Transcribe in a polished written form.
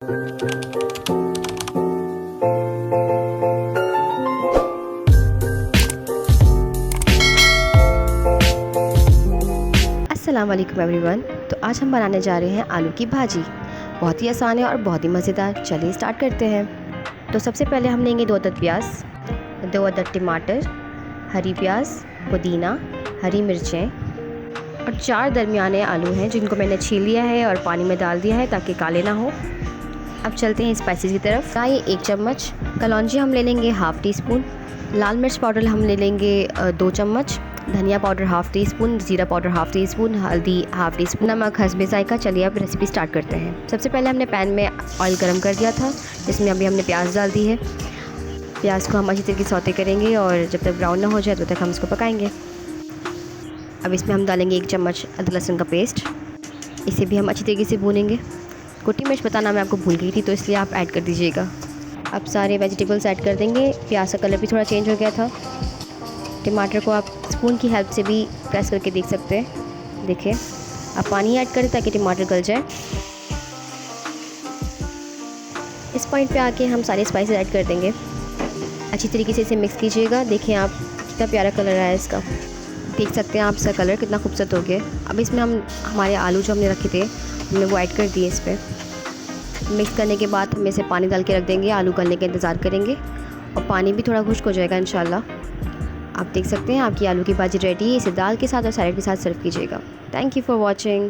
अस्सलाम वालेकुम एवरीवन। तो आज हम बनाने जा रहे हैं आलू की भाजी। बहुत ही आसान है और बहुत ही मज़ेदार। चलिए स्टार्ट करते हैं। तो सबसे पहले हम लेंगे 2 अदद प्याज, 2 अदद टमाटर, हरी प्याज, पुदीना, हरी मिर्चें और 4 दरमियाने आलू हैं जिनको मैंने छील लिया है और पानी में डाल दिया है ताकि काले ना हो। अब चलते हैं स्पाइसेस की तरफ। चाय 1 चम्मच, कलौंजी हम ले लेंगे हाफ़ टी स्पून, लाल मिर्च पाउडर हम ले लेंगे 2 चम्मच, धनिया पाउडर हाफ़ टी स्पून, ज़ीरा पाउडर हाफ़ टी स्पून, हल्दी हाफ़ टी स्पून, नमक हस्बे ज़ायका। चलिए अब रेसिपी स्टार्ट करते हैं। सबसे पहले हमने पैन में ऑयल गरम कर दिया था, जिसमें अभी हमने प्याज डाल दी है। प्याज को हम अच्छी तरीके से सौते करेंगे और जब तक ब्राउन ना हो जाए तब तक हम इसको पकाएंगे। अब इसमें हम डालेंगे 1 चम्मच अदरक लहसुन का पेस्ट, इसे भी हम अच्छी तरीके से भूनेंगे। कुटी मिर्च बताना मैं आपको भूल गई थी, तो इसलिए आप ऐड कर दीजिएगा। अब सारे वेजिटेबल्स ऐड कर देंगे। प्याज का कलर भी थोड़ा चेंज हो गया था। टमाटर को आप स्पून की हेल्प से भी प्रेस करके देख सकते हैं। देखिए, अब पानी ऐड करें ताकि टमाटर गल जाए। इस पॉइंट पे आके हम सारे स्पाइसेस ऐड कर देंगे। अच्छी तरीके से इसे मिक्स कीजिएगा। देखिए आप कितना प्यारा कलर आया है इसका। देख सकते हैं आप इसका कलर कितना खूबसूरत हो गया। अब इसमें हम हमारे आलू जो हमने रखे थे हमने वो ऐड कर दिए इस पर। मिक्स करने के बाद हम इसे पानी डाल के रख देंगे। आलू गलने का इंतज़ार करेंगे और पानी भी थोड़ा खुश्क हो जाएगा इंशाल्लाह। आप देख सकते हैं आपकी आलू की भाजी रेडी है। इसे दाल के साथ और सैलेड के साथ सर्व कीजिएगा। Thank you for watching.